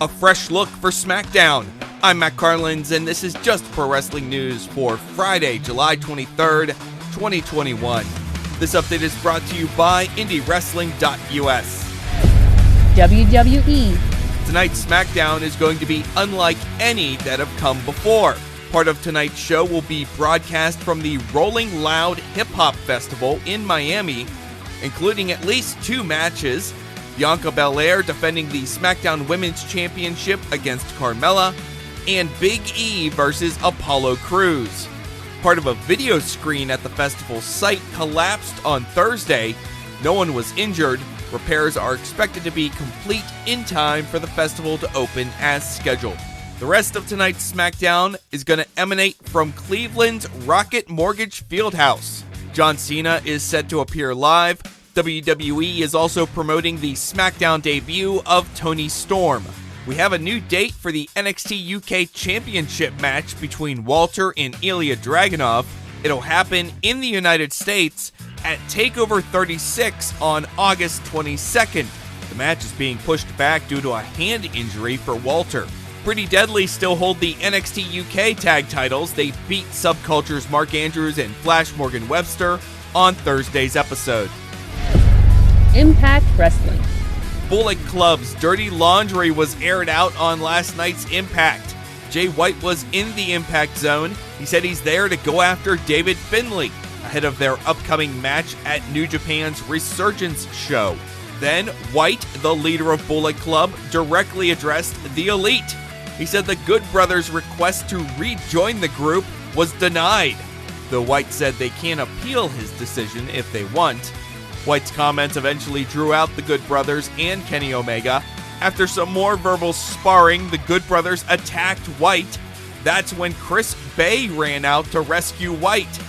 a fresh look for SmackDown. I'm Matt Carlins, and this is Just Pro Wrestling News for Friday, July 23rd, 2021. This update is brought to you by IndieWrestling.us. WWE. Tonight's SmackDown is going to be unlike any that have come before. Part of tonight's show will be broadcast from the Rolling Loud Hip Hop Festival in Miami, including at least two matches. Bianca Belair defending the SmackDown Women's Championship against Carmella, and Big E versus Apollo Crews. Part of a video screen at the festival site collapsed on Thursday. No one was injured. Repairs are expected to be complete in time for the festival to open as scheduled. The rest of tonight's SmackDown is going to emanate from Cleveland's Rocket Mortgage Fieldhouse. John Cena is set to appear live. WWE is also promoting the SmackDown debut of Toni Storm. We have a new date for the NXT UK Championship match between WALTER and Ilja Dragunov. It'll happen in the United States at TakeOver 36 on August 22nd. The match is being pushed back due to a hand injury for WALTER. Pretty Deadly still hold the NXT UK tag titles. They beat Subculture's Mark Andrews and Flash Morgan Webster on Thursday's episode. Impact Wrestling. Bullet Club's dirty laundry was aired out on last night's Impact. Jay White was in the Impact Zone. He said he's there to go after David Finlay ahead of their upcoming match at New Japan's Resurgence show. Then White, the leader of Bullet Club, directly addressed the Elite. He said the Good Brothers' request to rejoin the group was denied, though White said they can appeal his decision if they want. White's comments eventually drew out the Good Brothers and Kenny Omega. After some more verbal sparring, the Good Brothers attacked White. That's when Chris Bay ran out to rescue White.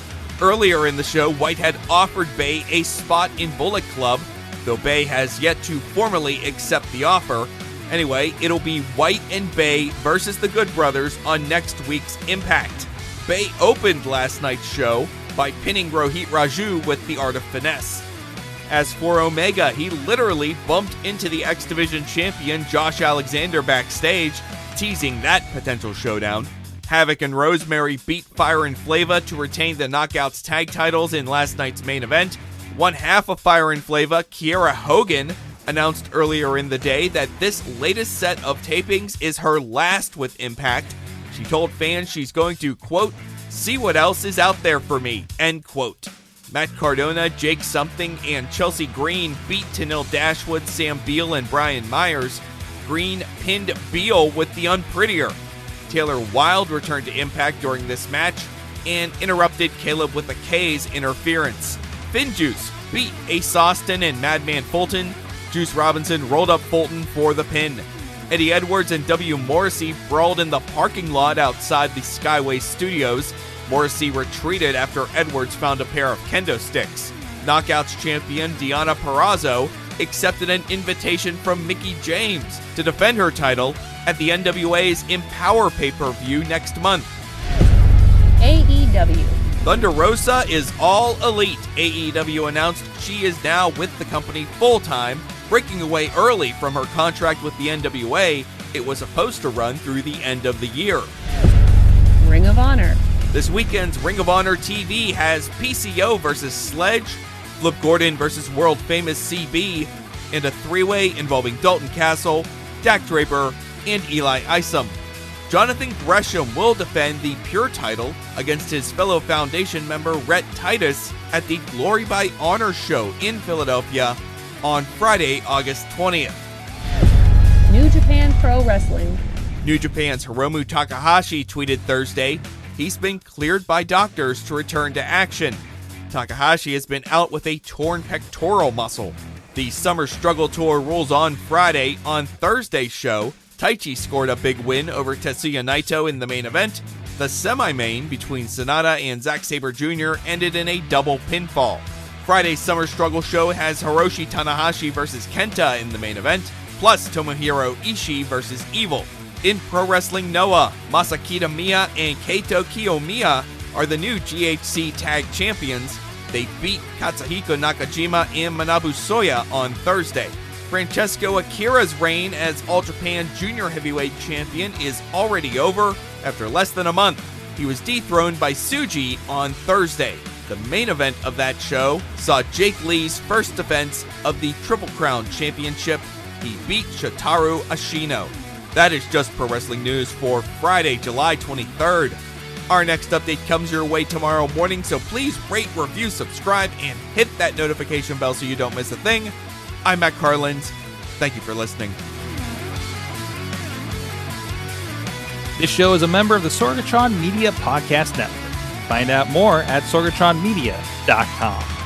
Earlier in the show, White had offered Bay a spot in Bullet Club, though Bay has yet to formally accept the offer. Anyway, it'll be White and Bay versus the Good Brothers on next week's Impact. Bay opened last night's show by pinning Rohit Raju with the Art of Finesse. As for Omega, he literally bumped into the X Division champion Josh Alexander backstage, teasing that potential showdown. Havoc and Rosemary beat Fire and Flava to retain the Knockouts tag titles in last night's main event. One half of Fire and Flava, Kiera Hogan, announced earlier in the day that this latest set of tapings is her last with Impact. She told fans she's going to, quote, see what else is out there for me, end quote. Matt Cardona, Jake Something, and Chelsea Green beat Tenille Dashwood, Sam Beal, and Brian Myers. Green pinned Beal with the Unprettier. Taylor Wilde returned to Impact during this match and interrupted Caleb with a K's interference. Finjuice beat Ace Austin and Madman Fulton. Juice Robinson rolled up Fulton for the pin. Eddie Edwards and W. Morrissey brawled in the parking lot outside the Skyway Studios. Morrissey retreated after Edwards found a pair of kendo sticks. Knockouts champion Deonna Purrazzo accepted an invitation from Mickie James to defend her title at the NWA's Empower pay-per-view next month. AEW. Thunder Rosa is all elite. AEW announced she is now with the company full-time, breaking away early from her contract with the NWA. It was supposed to run through the end of the year. Ring of Honor. This weekend's Ring of Honor TV has PCO versus Sledge, Flip Gordon versus world-famous CB, and a three-way involving Dalton Castle, Dak Draper, and Eli Isom. Jonathan Gresham will defend the Pure title against his fellow Foundation member Rhett Titus at the Glory by Honor show in Philadelphia on Friday, August 20th. New Japan Pro Wrestling. New Japan's Hiromu Takahashi tweeted Thursday he's been cleared by doctors to return to action. Takahashi has been out with a torn pectoral muscle. The Summer Struggle Tour rolls on Friday. On Thursday's show, Taichi scored a big win over Tetsuya Naito in the main event. The semi-main between Sonata and Zack Sabre Jr. ended in a double pinfall. Friday's Summer Struggle show has Hiroshi Tanahashi versus Kenta in the main event, plus Tomohiro Ishii versus Evil. In Pro Wrestling Noah, Masakita Miya and Kaito Kiyomiya are the new GHC Tag Champions. They beat Katsuhiko Nakajima and Manabu Soya on Thursday. Francesco Akira's reign as All Japan Junior Heavyweight Champion is already over after less than a month. He was dethroned by Tsuji on Thursday. The main event of that show saw Jake Lee's first defense of the Triple Crown Championship. He beat Shotaro Ashino. That is just pro wrestling news for Friday, July 23rd. Our next update comes your way tomorrow morning, so please rate, review, subscribe, and hit that notification bell so you don't miss a thing. I'm Matt Carlins. Thank you for listening. This show is a member of the Sorgatron Media Podcast Network. Find out more at sorgatronmedia.com.